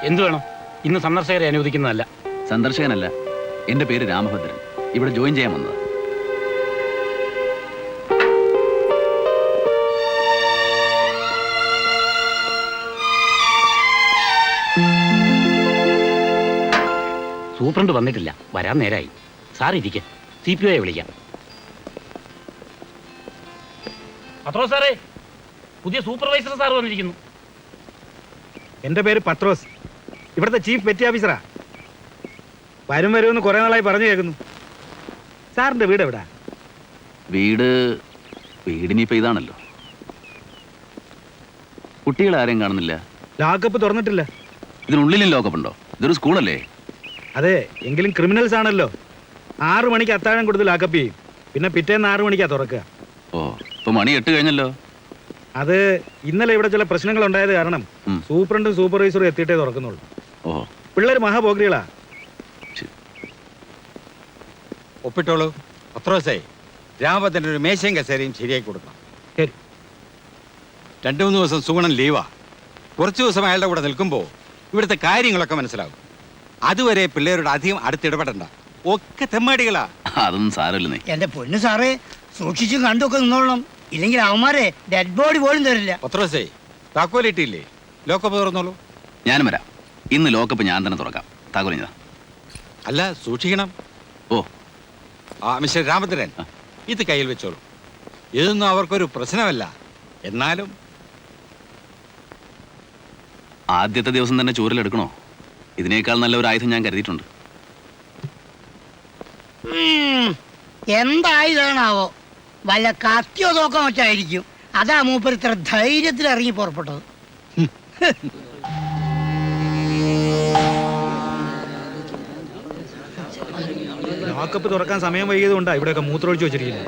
എന്തു വേണം? ഇന്ന് സന്ദർശകരെ അനുവദിക്കുന്നതല്ല. സന്ദർശകനല്ല, എൻ്റെ പേര് രാമഭദ്രൻ. ഇവിടെ ജോയിൻ ചെയ്യാൻ വന്നത്. സൂപ്രണ്ട് വന്നിട്ടില്ല, വരാൻ നേരായി. സാർ ഇരിക്കെ, CPOയെ വിളിക്കാം. പത്രോസ് സാറേ, പുതിയ സൂപ്പർവൈസർ സാർ വന്നിരിക്കുന്നു. എൻ്റെ പേര് പത്രോസ്, ഇവിടുത്തെ ചീഫ് പെറ്റി ഓഫീസറാ. വരുമെന്ന് കുറെ നാളായി പറഞ്ഞു കേൾക്കുന്നു. സാറിന്റെ വീട് എവിടാ? വീടിനിപ്പോ ഇതാണല്ലോ. കുട്ടികൾ ആരെയും കാണുന്നില്ല. ലോക്കപ്പ് തുറന്നിട്ടില്ല. ഇതിനുള്ളിലും ലോക്കപ്പ് ഉണ്ടോ? ഇതൊരു സ്കൂളല്ലേ? അതെ, എങ്കിലും ക്രിമിനൽസ് ആണല്ലോ. 6 മണിക്ക് അത്താഴം കൊടുത്ത് ലോക്കപ്പ് ചെയ്യും, പിന്നെ പിറ്റേന്ന് 6 മണിക്കാ തുറക്കുക. ഓ, ഇപ്പൊ മണി 8 കഴിഞ്ഞല്ലോ. അത് ഇന്നലെ ഇവിടെ ചില പ്രശ്നങ്ങൾ ഉണ്ടായത് കാരണം സൂപ്രണ്ടും സൂപ്പർവൈസറും എത്തിയിട്ടേ തുറക്കുന്നുള്ളൂ. ഓ, പിള്ളേർ മഹാഭോഗ്രികളാ. ഒപ്പിട്ടോളൂ. പത്രോസേ, രാമഭദ്രൻ്റെ ഒരു മേശയും കസേരയും ശരിയാക്കി കൊടുക്കണം. ശരി. 2-3 ദിവസം സുഗുണൻ ലീവാ. കുറച്ച് ദിവസം അയാളുടെ കൂടെ നിൽക്കുമ്പോൾ ഇവിടുത്തെ കാര്യങ്ങളൊക്കെ മനസ്സിലാവും. അതുവരെ പിള്ളേരോട് അധികം അടുത്തിടപെടണ്ട. ഒക്കെ തെമ്മാടികളാ. അതൊന്നും സാരമില്ലെന്നേ. എന്റെ പൊന്നു സാറേ, സൂക്ഷിച്ചും കണ്ടൊക്കെ നിന്നോളണം. ഇല്ലെങ്കിൽ അവന്മാരെ ഡെഡ് ബോഡി പോലും തരില്ല. പത്രോസേ, താക്കോലിട്ടില്ലേ? ലോക്കപ്പ് തുറന്നോളൂ. ഞാനും വരാം. ഇന്ന് ലോക്കപ്പ് ഞാൻ തന്നെ തുറക്കാം. താക്കോലിഞ്ഞതാ. അല്ല, സൂക്ഷിക്കണം. ഓ, മിസ്റ്റർ രാമഭദ്രൻ, ഇത് കയ്യിൽ വെച്ചോളൂ. ഇതൊന്നും അവർക്കൊരു പ്രശ്നമല്ല. എന്നാലും ആദ്യത്തെ ദിവസം തന്നെ ചൂരലെടുക്കണോ? ഇതിനേക്കാൾ നല്ല ഒരു ആയുധം ഞാൻ കരുതിയിട്ടുണ്ട്. എന്തായതാണാവോ? വല്ല കത്തിയോ തോക്കാൻ വെച്ചായിരിക്കും. അതാ മൂപ്പർ ഇത്ര ധൈര്യത്തിൽ ഇറങ്ങി പുറപ്പെട്ടത്. ലോക്കപ്പ് തുറക്കാൻ സമയം വൈകിയത് കൊണ്ടാ ഇവിടെയൊക്കെ മൂത്രമൊഴിച്ചു വെച്ചിരിക്കുന്നത്.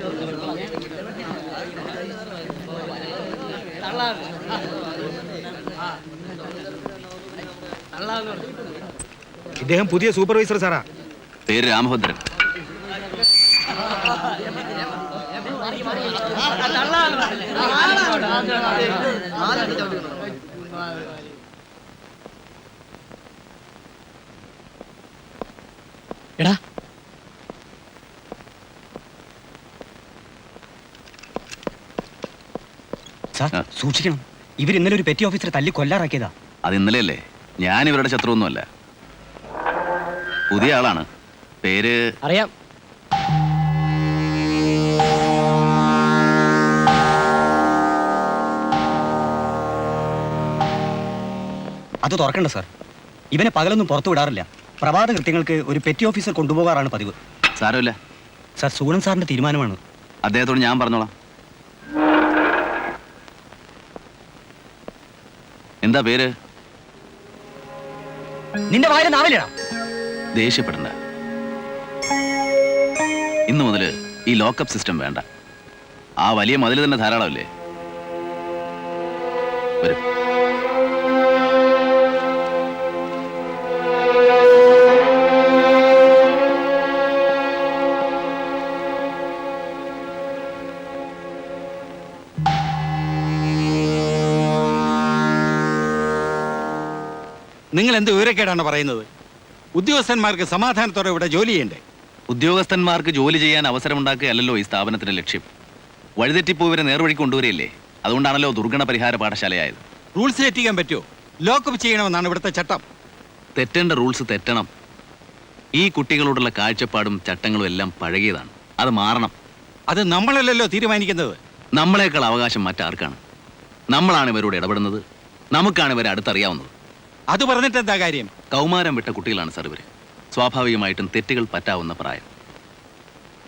ഇദ്ദേഹം പുതിയ സൂപ്പർവൈസർ സാറാ. പേര് രാമഭദ്രൻ. എടാ, സൂക്ഷിക്കണം. ഇവർ ഇന്നലെ ഒരു പെറ്റി ഓഫീസറെ തല്ലി കൊല്ലാറാക്കിയതാ. അത് ഇന്നലെയല്ലേ? ഞാൻ ഇവരുടെ ശത്രുവൊന്നുമല്ല. പുതിയ ആളാണ്. പേര് അറിയാം. അത് തുറക്കണ്ട സാർ. ഇവനെ പകലൊന്നും പുറത്തു വിടാറില്ല. പ്രഭാത കൃത്യങ്ങൾക്ക് ഒരു പെറ്റി ഓഫീസർ കൊണ്ടുപോകാറാണ് പതിവ്. സാരമില്ല സാർ, സുഗുണൻ സാറിന്റെ തീരുമാനമാണ്. അദ്ദേഹത്തോട് ഞാൻ പറഞ്ഞോളാം. എന്താ പേര്? നിന്റെ വായിലെ നാവിലിടാം. ദേഷ്യപ്പെടണ്ട. ഇന്നു മുതൽ ഈ ലോക്കപ്പ് സിസ്റ്റം വേണ്ട. ആ വലിയ മതിൽ തന്നെ ധാരാളമല്ലേ? വരും. നിങ്ങൾ എന്ത് വിവരക്കേടാണ് പറയുന്നത്? ഉദ്യോഗസ്ഥന്മാർക്ക് സമാധാനത്തോടെ ഇവിടെ ജോലി ചെയ്യണ്ടേ? ഉദ്യോഗസ്ഥന്മാർക്ക് ജോലി ചെയ്യാൻ അവസരമുണ്ടാക്കുകയല്ലോ ഈ സ്ഥാപനത്തിന്റെ ലക്ഷ്യം. വഴിതെറ്റിപ്പോവരെ നേർവഴി കൊണ്ടുവരില്ലേ? അതുകൊണ്ടാണല്ലോ ദുർഗണ പരിഹാര പാഠശാലയായത്. റൂൾസ് തെറ്റിക്കാൻ പറ്റുമോ? ലോക്കപ്പ് ചെയ്യണമെന്നാണ് ഇവിടുത്തെ ചട്ടം. തെറ്റേണ്ട റൂൾസ് തെറ്റണം. ഈ കുട്ടികളോടുള്ള കാഴ്ചപ്പാടും ചട്ടങ്ങളും എല്ലാം പഴകിയതാണ്. അത് മാറണം. അത് നമ്മളല്ലല്ലോ തീരുമാനിക്കുന്നത്. നമ്മളെക്കാൾ അവകാശം മറ്റാർക്കാണ്? നമ്മളാണ് ഇവരോട് ഇടപെടുന്നത്. നമുക്കാണ് ഇവരെ അടുത്തറിയാവുന്നത്. അത് പറഞ്ഞിട്ട് എന്താ കാര്യം? കൗമാരം വിട്ട കുട്ടികളാണ് സാർ ഇവര്. സ്വാഭാവികമായിട്ടും തെറ്റുകൾ പറ്റാവുന്ന പ്രായം.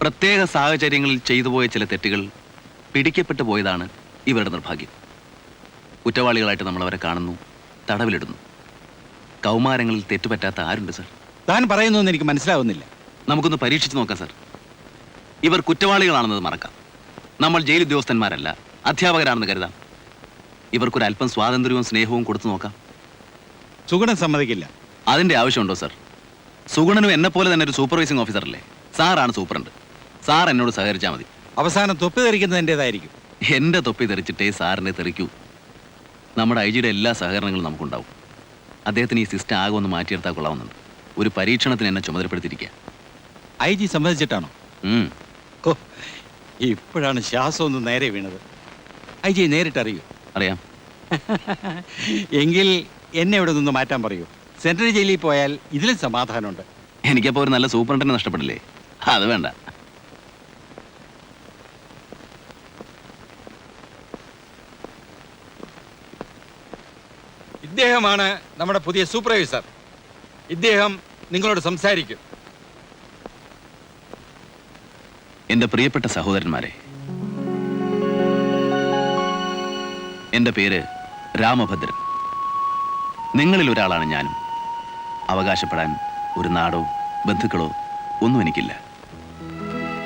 പ്രത്യേക സാഹചര്യങ്ങളിൽ ചെയ്തുപോയ ചില തെറ്റുകൾ പിടിക്കപ്പെട്ടു പോയതാണ് ഇവരുടെ നിർഭാഗ്യം. കുറ്റവാളികളായിട്ട് നമ്മൾ അവരെ കാണുന്നു, തടവിലിടുന്നു. കൗമാരങ്ങളിൽ തെറ്റുപറ്റാത്ത ആരുണ്ട് സാർ? താൻ പറയുന്നൊന്നും എനിക്ക് മനസ്സിലാവുന്നില്ല. നമുക്കൊന്ന് പരീക്ഷിച്ച് നോക്കാം സാർ. ഇവർ കുറ്റവാളികളാണെന്നത് മറക്കാം. നമ്മൾ ജയിൽ ഉദ്യോഗസ്ഥന്മാരല്ല, അധ്യാപകരാണെന്ന് കരുതാം. ഇവർക്കൊരല്പം സ്വാതന്ത്ര്യവും സ്നേഹവും കൊടുത്തു നോക്കാം. സുഗുണൻ സമ്മതിക്കില്ല. അതിന്റെ ആവശ്യമുണ്ടോ സാർ? സുഗുണനും എന്നെ പോലെ തന്നെ ഒരു സൂപ്പർവൈസിംഗ് ഓഫീസറല്ലേ? സാറാണ് സൂപ്രണ്ട്. സാർ എന്നോട് സഹകരിച്ചാൽ മതി. അവസാനം തൊപ്പി തെറിക്കുന്നത് എന്റേതായിരിക്കും. എന്റെ തൊപ്പി തെറിച്ചിട്ടേ സാറിനെ തെറിക്കൂ. നമ്മുടെ IG യുടെ എല്ലാ സഹകരണങ്ങളും നമുക്കുണ്ടാവും. അദ്ദേഹത്തിന് ഈ സിസ്റ്റം ആകെ ഒന്ന് മാറ്റിയെടുത്താൽ കൊള്ളാവുന്നുണ്ട്. ഒരു പരീക്ഷണത്തിന് എന്നെ ചുമതലപ്പെടുത്തിയിരിക്കുക. IG സമ്മതിച്ചിട്ടാണോ? ഉം. ഓ, ഇപ്പോഴാണ് ശ്വാസം ഒന്ന് നേരെ വീണത്. IG നേരിട്ടറിയൂ. അറിയാം. എങ്കിൽ എന്നെ ഇവിടെ നിന്ന് മാറ്റാൻ പറയൂ. സെൻട്രൽ ജയിലിൽ പോയാൽ ഇതിലും സമാധാനമുണ്ട്. എനിക്കപ്പോൾ ഒരു നല്ല സൂപ്രണ്ടിനെ നഷ്ടപ്പെടില്ലേ? അത് വേണ്ട. ഇദ്ദേഹമാണ് നമ്മുടെ പുതിയ സൂപ്പർവൈസർ. ഇദ്ദേഹം നിങ്ങളോട് സംസാരിക്കും. എൻ്റെ പ്രിയപ്പെട്ട സഹോദരന്മാരെ, എൻ്റെ പേര് രാമഭദ്രൻ. നിങ്ങളിൽ ഒരാളാണ് ഞാനും. അവകാശപ്പെടാൻ ഒരു നാടോ ബന്ധുക്കളോ ഒന്നും എനിക്കില്ല.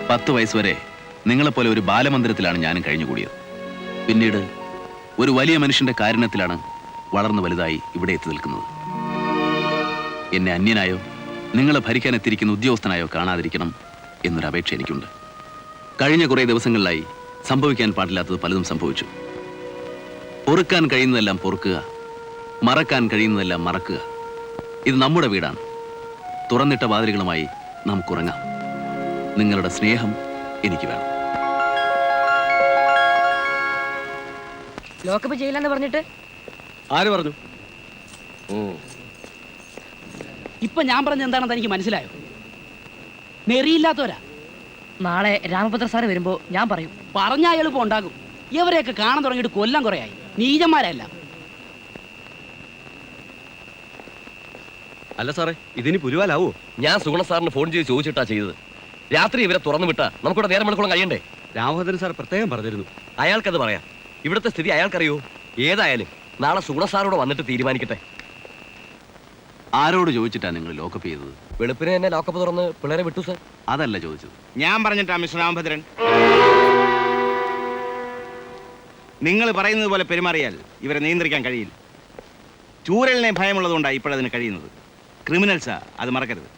10 വയസ്സുവരെ നിങ്ങളെപ്പോലെ ഒരു ബാലമന്ദിരത്തിലാണ് ഞാനും കഴിഞ്ഞുകൂടിയത്. പിന്നീട് ഒരു വലിയ മനുഷ്യന്റെ കാരുണ്യത്തിലാണ് വളർന്നു വലുതായി ഇവിടെ എത്തി നിൽക്കുന്നത്. എന്നെ അന്യനായോ നിങ്ങളെ ഭരിക്കാൻ എത്തിയിരിക്കുന്ന ഉദ്യോഗസ്ഥനായോ കാണാതിരിക്കണം എന്നൊരപേക്ഷ എനിക്കുണ്ട്. കഴിഞ്ഞ കുറേ ദിവസങ്ങളിലായി സംഭവിക്കാൻ പാടില്ലാത്തത് പലതും സംഭവിച്ചു. പൊറുക്കാൻ കഴിയുന്നതെല്ലാം പൊറുക്കുക, മറക്കാൻ കഴിയുന്നതെല്ലാം മറക്കുക. ഇത് നമ്മുടെ വീടാണ്. തുറന്നിട്ട വാതിലുകളുമായി നമുക്കുറങ്ങാം. നിങ്ങളുടെ സ്നേഹം എനിക്ക് വേണം. ലോക്കപ്പ് ചെയ്യില്ലെന്ന് പറഞ്ഞിട്ട് ആര് പറഞ്ഞു? ഇപ്പൊ ഞാൻ പറഞ്ഞ എന്താണെന്ന് എനിക്ക് മനസ്സിലായോ? നെറിയില്ലാത്തവരാ. നാളെ രാമഭദ്ര സാറ് വരുമ്പോ ഞാൻ പറയും. പറഞ്ഞാൽ എളുപ്പം ഉണ്ടാകും. ഇവരെയൊക്കെ കാണാൻ തുടങ്ങിയിട്ട് കൊല്ലം കുറയായി. നീചന്മാരല്ല. അല്ല സാറേ, ഇതിന് പുരുവാലാവോ? ഞാൻ സുഗുണ സാറിന് ഫോൺ ചെയ്ത് ചോദിച്ചിട്ടാ ചെയ്തത്. രാത്രി ഇവരെ തുറന്നു വിട്ടാ നമുക്കിവിടെ നേരം മണിക്കൂളം കഴിയണ്ടേ? രാമഭദ്രൻ സാർ പ്രത്യേകം പറഞ്ഞിരുന്നു. അയാൾക്കത് പറയാം. ഇവിടുത്തെ സ്ഥിതി അയാൾക്കറിയോ? ഏതായാലും നാളെ സുഗുണ സാറോട് വന്നിട്ട് തീരുമാനിക്കട്ടെ. ആരോട് ചോദിച്ചിട്ടാ നിങ്ങൾ ലോക്കപ്പ് ചെയ്തത്? വെളുപ്പിന് തന്നെ ലോക്കപ്പ് തുറന്ന് പിള്ളേരെ വിട്ടു സാർ. അതല്ല ചോദിച്ചത്. ഞാൻ പറഞ്ഞിട്ടാ മിസ്റ്റർ രാമഭദ്രൻ. നിങ്ങൾ പറയുന്നത് പോലെ പെരുമാറിയാൽ ഇവരെ നിയന്ത്രിക്കാൻ കഴിയില്ല. ചൂരലിനെ ഭയമുള്ളതുകൊണ്ടാണ് ഇപ്പോഴതിന് കഴിയുന്നത്. ക്രിമിനൽസാ, അത് മറക്കരുത്.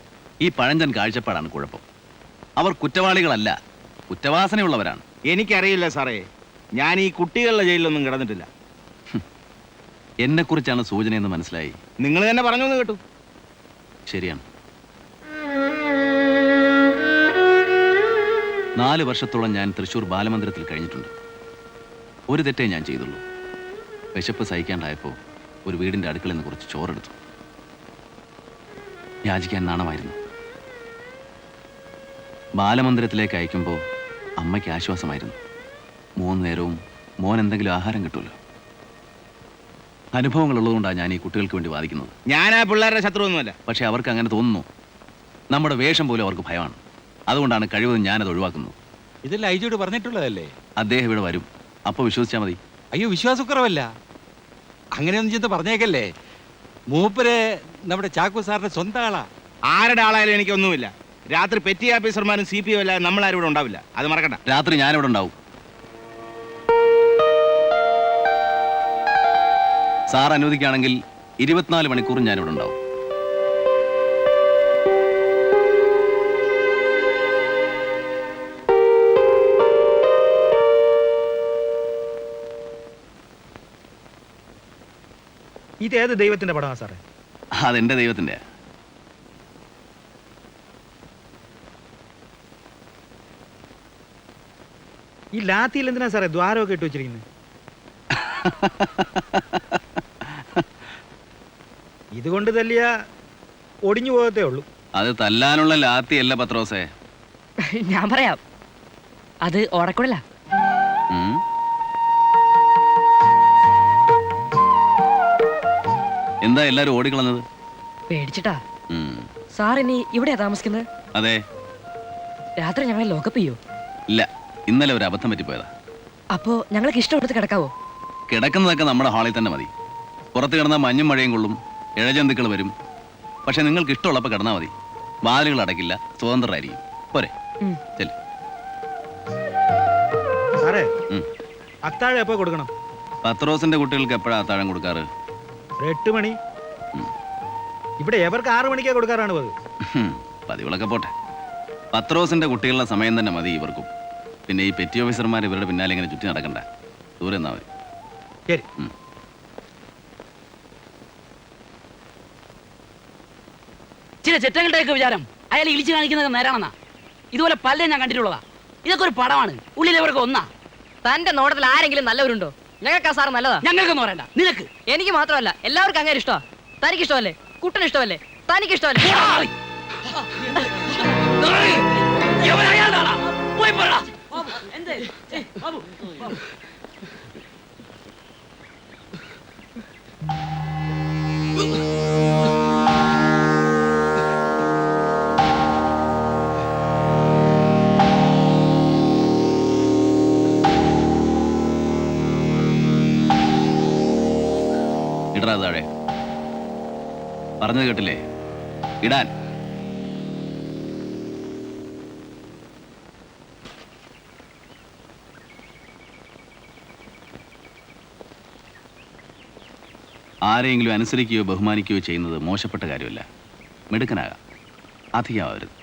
ഈ പഴഞ്ചൻ കാഴ്ചപ്പാടാണ് കുഴപ്പം. അവർ കുറ്റവാളികളല്ല, കുറ്റവാസനയുള്ളവരാണ്. എനിക്കറിയില്ല സാറേ, ഞാൻ ഈ കുട്ടികളുടെ ജയിലിലൊന്നും കിടന്നിട്ടില്ല. എന്നെക്കുറിച്ചാണ് സൂചനയെന്ന് മനസ്സിലായി. നിങ്ങൾ തന്നെ പറഞ്ഞു എന്ന് കേട്ടു. ശരിയാണ്. 4 വർഷത്തോളം ഞാൻ തൃശ്ശൂർ ബാലമന്ദിരത്തിൽ കഴിഞ്ഞിട്ടുണ്ട്. ഒരു തെറ്റേ ഞാൻ ചെയ്തുള്ളൂ. വിശപ്പ് സഹിക്കാണ്ടായപ്പോൾ ഒരു വീടിൻ്റെ അടുക്കളയിൽ നിന്ന് കുറച്ച് ചോറെടുത്തു. യാചിക്കാൻ നാണമായിരുന്നു. ബാലമന്ദിരത്തിലേക്ക് അയക്കുമ്പോൾ അമ്മയ്ക്ക് ആശ്വാസമായിരുന്നു. 3 നേരവും മോൻ എന്തെങ്കിലും ആഹാരം കിട്ടുമല്ലോ. അനുഭവങ്ങളുള്ളതുകൊണ്ടാണ് ഞാൻ ഈ കുട്ടികൾക്ക് വേണ്ടി വാദിക്കുന്നത്. ഞാൻ ആ പിള്ളേരുടെ ശത്രുവൊന്നുമല്ല. പക്ഷെ അവർക്ക് അങ്ങനെ തോന്നുന്നു. നമ്മുടെ വേഷം പോലും അവർക്ക് ഭയമാണ്. അതുകൊണ്ടാണ് കഴിവതും ഞാനത് ഒഴിവാക്കുന്നത്. ഇതെല്ലാം IG പറഞ്ഞിട്ടുള്ളതല്ലേ? അദ്ദേഹം ഇവിടെ വരും, അപ്പോൾ വിശ്വസിച്ചാൽ മതി. അയ്യോ, വിശ്വാസക്കുറവല്ല. അങ്ങനെയൊന്നും ചെയ്ത് പറഞ്ഞേക്കല്ലേ. മൂപ്പര് നമ്മുടെ ചാക്കോ സാറിന്റെ സ്വന്തം ആളാ. ആരുടെ ആളായാലും എനിക്കൊന്നുമില്ല. രാത്രി പെറ്റി ഓഫീസർമാരും CPO അല്ലാതെ നമ്മളാരും ഇവിടെ ഉണ്ടാവില്ല. അത് മറക്കണ്ട. രാത്രി ഞാനിവിടെ ഉണ്ടാവും. സാർ അനുവദിക്കുകയാണെങ്കിൽ 24 മണിക്കൂറും ഞാനിവിടെ ഉണ്ടാവും. ഇതേത് ദൈവത്തിന്റെ പടമാ സാറേ? അതെന്റെ ദൈവത്തിന്റെ. ഈ ലാത്തിയിൽ എന്തിനാ സാറേ ദ്വാരമൊക്കെ ഇട്ട് വെച്ചിരിക്കുന്നത്? ഇതുകൊണ്ട് തല്ലിയ ഒടിഞ്ഞു പോകത്തേ ഉള്ളൂ. അത് തല്ലാനുള്ള ലാത്തിയല്ല പത്രോസേ. ഞാൻ പറയാം, അത് ഓടക്കുഴല. ഉം. എന്താ എല്ലാരും ഓടിക്കളഞ്ഞത്? പേടിച്ചിട്ടാ. ഉം. സാർ ഇനി ഇവിടെയാ താമസിക്കുന്നത്? അതെ. രാത്രി ഞങ്ങളെ ലോക്കപ്പ് ചെയ്യോ? ഇല്ല, ഇന്നലെ ഒരു അബദ്ധം പറ്റിപ്പോയതാ. അപ്പോ ഞങ്ങൾക്ക് ഇഷ്ടമെടുത്ത് കിടക്കാവോ? കിടക്കുന്നതൊക്കെ നമ്മുടെ ഹാളിൽ തന്നെ മതി. പുറത്ത് കിടന്നാൽ മഞ്ഞും മഴയും കൊള്ളും, ഇഴജന്തുക്കൾ വരും. പക്ഷെ നിങ്ങൾക്ക് ഇഷ്ടമുള്ളപ്പോൾ കിടന്നാൽ മതി. വാതിലുകൾ അടക്കില്ല, സ്വതന്ത്രരായിരിക്കും. പോരെ? ഉം. ചെല്. സാറേ, ഉം. അത്താഴം എപ്പോ കൊടുക്കണം? പത്രോസിന്റെ കുട്ടികൾക്ക് എപ്പോഴാ അത്താഴം കൊടുക്കാറ്? ഒരു 8 മണി. ഇവിടെ എവർക്ക് 6 മണിക്കാ കൊടുക്കാറാണ് പതിവ്. പതിവുകളൊക്കെ പോട്ടെ. പത്രോസിന്റെ കുട്ടികളുടെ സമയം തന്നെ മതി ഇവർക്കും. പിന്നെ ഈ പെറ്റി ഓഫീസർമാർ ഇവരുടെ പിന്നാലെ ഇങ്ങനെ ചുറ്റി നടക്കണ്ട. ദൂരെ നിന്നാ മതി. ശരി. ചില ചെറ്റങ്ങളുടെയൊക്കെ വിചാരം അയാൾ ഇളിച്ചു കാണിക്കുന്നത് നേരാണെന്നാ. ഇതുപോലെ പലരും ഞാൻ കണ്ടിട്ടുള്ളതാ. ഇതൊക്കെ ഒരു പടമാണ്, ഉള്ളിലവർക്ക് ഒന്നാ. തന്റെ നോട്ടത്തിൽ ആരെങ്കിലും നല്ലവരുണ്ടോ? ഞങ്ങൾക്ക് ആ സാർ നല്ലതാ. ഞങ്ങൾക്കൊന്നും പറയണ്ട, നിനക്ക്. എനിക്ക് മാത്രമല്ല, എല്ലാവർക്കും അങ്ങനെ ഇഷ്ടമാ. തനിക്ക് ഇഷ്ടമല്ലേ? കുട്ടന് ഇഷ്ടമല്ലേ? തനിക്ക് ഇഷ്ടമല്ലേ? പോയി പറ. ഇടാ താഴെ. പറഞ്ഞത് കേട്ടില്ലേ? ഇടാൻ. ആരെങ്കിലും അനുസരിക്കുകയോ ബഹുമാനിക്കുകയോ ചെയ്യുന്നത് മോശപ്പെട്ട കാര്യമല്ല. മിടുക്കനാകാം, അധികമാവരുത്.